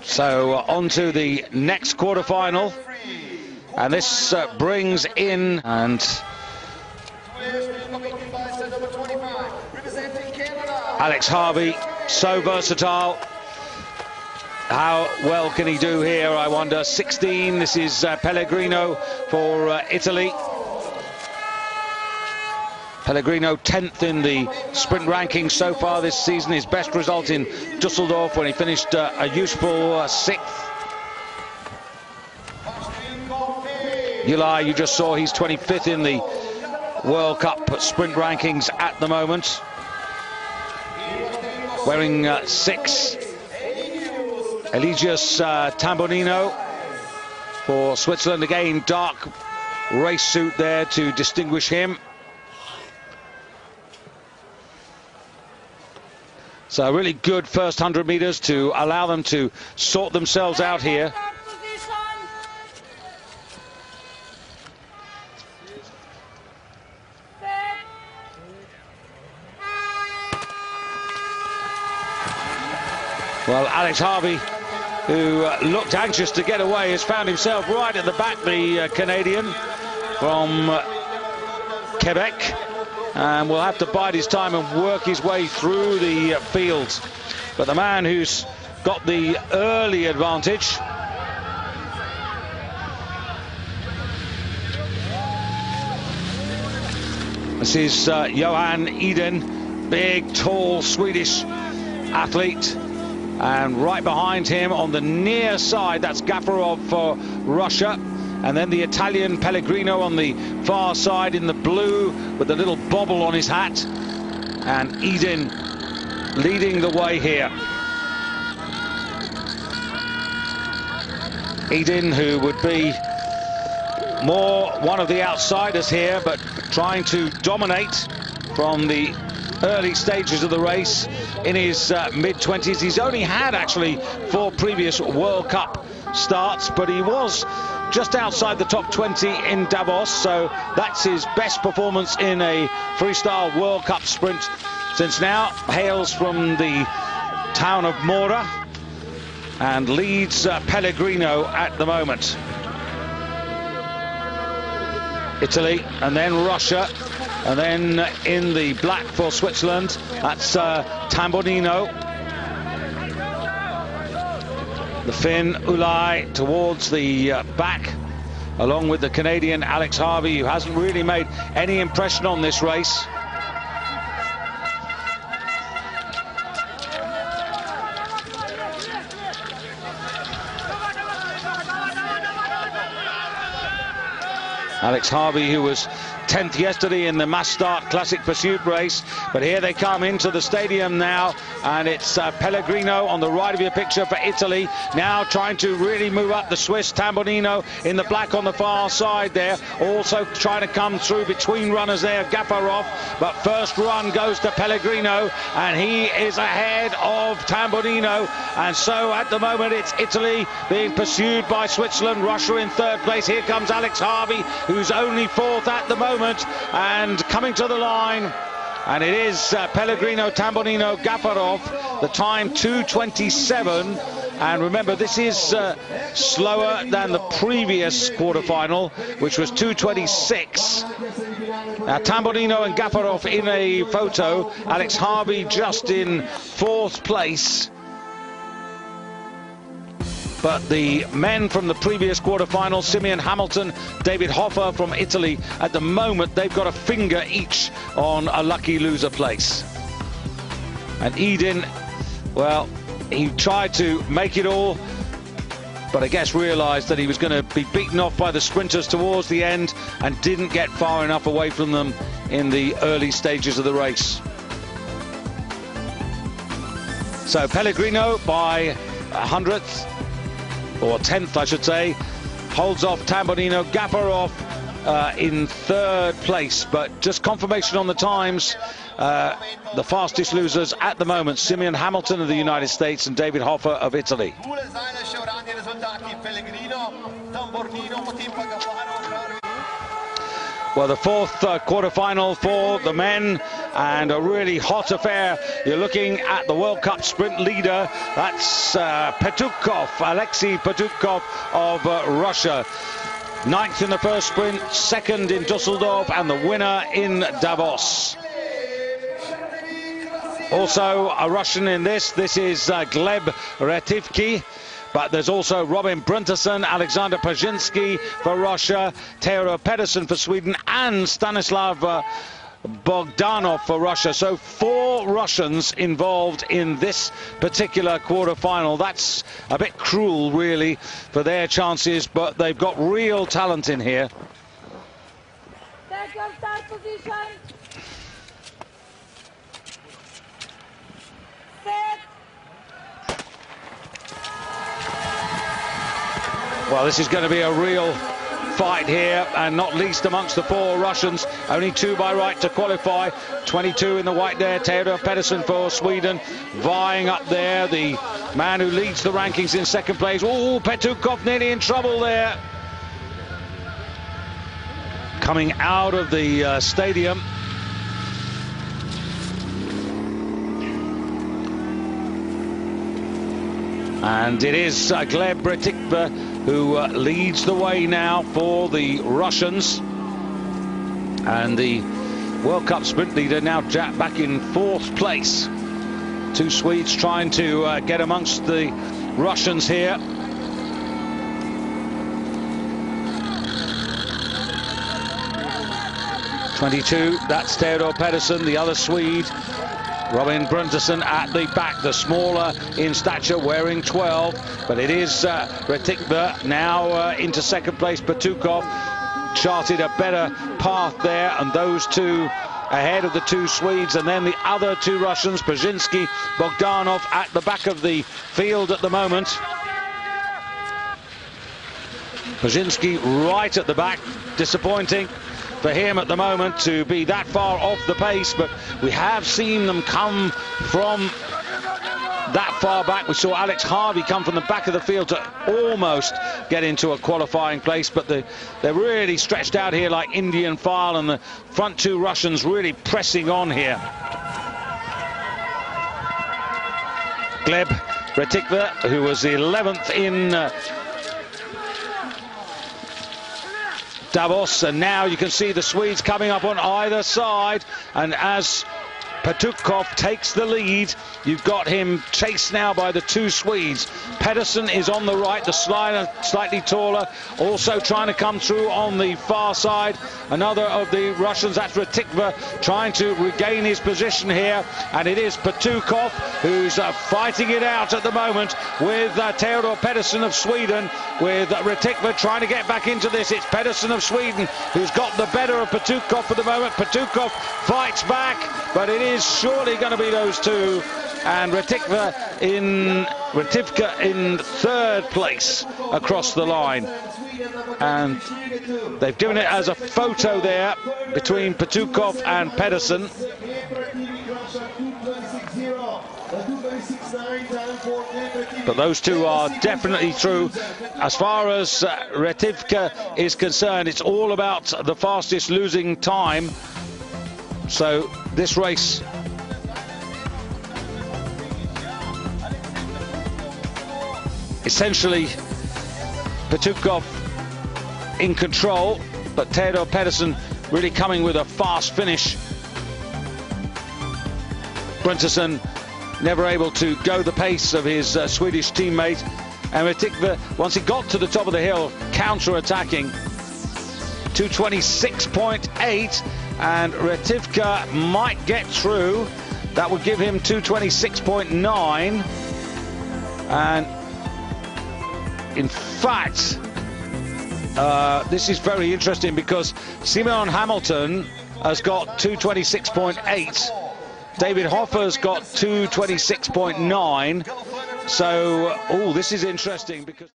So on to the next quarter-final, and this brings in Alex Harvey, so versatile. How well can he do here, I wonder? 16, this is Pellegrino for Italy. Pellegrino 10th in the sprint ranking so far this season. His best result in Dusseldorf when he finished a useful 6th. Ulai, you just saw, he's 25th in the World Cup sprint rankings at the moment. Wearing 6. Eligius Tambonino for Switzerland. Again, dark race suit there to distinguish him. So a really good first 100 meters to allow them to sort themselves out here. Well, Alex Harvey, who looked anxious to get away, has found himself right at the back, the Canadian from Quebec, and will have to bide his time and work his way through the field. But the man who's got the early advantage, this is Johan Eden, big, tall Swedish athlete. And right behind him on the near side, that's Gafarov for Russia. And then the Italian Pellegrino on the far side in the blue with the little bobble on his hat. And Eden leading the way here. Eden, who would be more one of the outsiders here, but trying to dominate from the early stages of the race in his mid-20s. He's only had actually 4 previous World Cup starts, but he was just outside the top 20 in Davos, so that's his best performance in a freestyle World Cup sprint since now. Hails from the town of Mora and leads Pellegrino at the moment. Italy and then Russia, and then in the black for Switzerland, that's Tambonino. The Finn Ulai towards the back, along with the Canadian Alex Harvey, who hasn't really made any impression on this race. Alex Harvey, who was 10th yesterday in the Mass Start Classic Pursuit race, but here they come into the stadium now, and it's Pellegrino on the right of your picture for Italy, now trying to really move up. The Swiss Tambonino in the black on the far side there, also trying to come through between runners there, Gafarov, but first run goes to Pellegrino, and he is ahead of Tambonino, and so at the moment it's Italy being pursued by Switzerland, Russia in 3rd place. Here comes Alex Harvey, who's only 4th at the moment, and coming to the line, and it is Pellegrino, Tambonino, Gafarov, the time 2:27, and remember this is slower than the previous quarter-final, which was 2:26. Now Tambonino and Gafarov in a photo, Alex Harvey just in 4th place. But the men from the previous quarter-final, Simeon Hamilton, David Hoffer from Italy, at the moment they've got a finger each on a lucky loser place. And Eden, well, he tried to make it all, but I guess realised that he was going to be beaten off by the sprinters towards the end and didn't get far enough away from them in the early stages of the race. So Pellegrino by 100th, or 10th I should say, holds off Tambonino. Gafarov in 3rd place, but just confirmation on the times. The fastest losers at the moment, Simeon Hamilton of the United States and David Hoffer of Italy. Well, the 4th quarter-final for the men, and a really hot affair. You're looking at the World Cup sprint leader. That's Petukov, Alexei Petukov of Russia. 9th in the first sprint, 2nd in Dusseldorf, and the winner in Davos. Also a Russian in this is Gleb Retivky. But there's also Robin Bruntason, Alexander Pajinski for Russia, Theodor Pedersen for Sweden, and Stanislav Bogdanov for Russia. So 4 Russians involved in this particular quarter-final. That's a bit cruel, really, for their chances, but they've got real talent in here. Take your start position. Set. Well, this is going to be a real fight here, and not least amongst the 4 Russians. Only 2 by right to qualify. 22 in the white there, Theodor Pedersen for Sweden, vying up there. The man who leads the rankings in 2nd place. Oh, Petukov nearly in trouble there. Coming out of the stadium. And it is Gleb Retivky who leads the way now for the Russians. And the World Cup sprint leader now back in 4th place. 2 Swedes trying to get amongst the Russians here. .22, that's Theodor Pedersen, the other Swede. Robin Bruntason at the back, the smaller in stature, wearing 12. But it is Retivky now into 2nd place. Petukov charted a better path there, and those 2 ahead of the 2 Swedes, and then the other 2 Russians, Pajinski, Bogdanov, at the back of the field at the moment. Pajinski right at the back, disappointing for him at the moment to be that far off the pace, but we have seen them come from that far back. We saw Alex Harvey come from the back of the field to almost get into a qualifying place, but they're really stretched out here like Indian file, and the front 2 Russians really pressing on here. Gleb Retivky, who was 11th in Davos, and now you can see the Swedes coming up on either side, and as Petukov takes the lead, you've got him chased now by the 2 Swedes. Pedersen is on the right, the slightly taller, also trying to come through on the far side. Another of the Russians, that's Retivky, trying to regain his position here, and it is Petukov who's fighting it out at the moment with Theodor Pedersen of Sweden, with Retivky trying to get back into this. It's Pedersen of Sweden who's got the better of Petukov for the moment. Petukov fights back, but it is surely going to be those 2, and Retivky in 3rd place across the line. And they've given it as a photo there between Petukov and Pedersen. But those 2 are definitely through. As far as Retivky is concerned, it's all about the fastest losing time. So this race essentially Petukov in control, but Theodor Pedersen really coming with a fast finish. Bruntason never able to go the pace of his Swedish teammate, and Retivky, once he got to the top of the hill, counter-attacking. 226.8, and Retivky might get through. That would give him 226.9, and in fact this is very interesting because Simon Hamilton has got 226.8, David Hoffer's got 226.9, so this is interesting because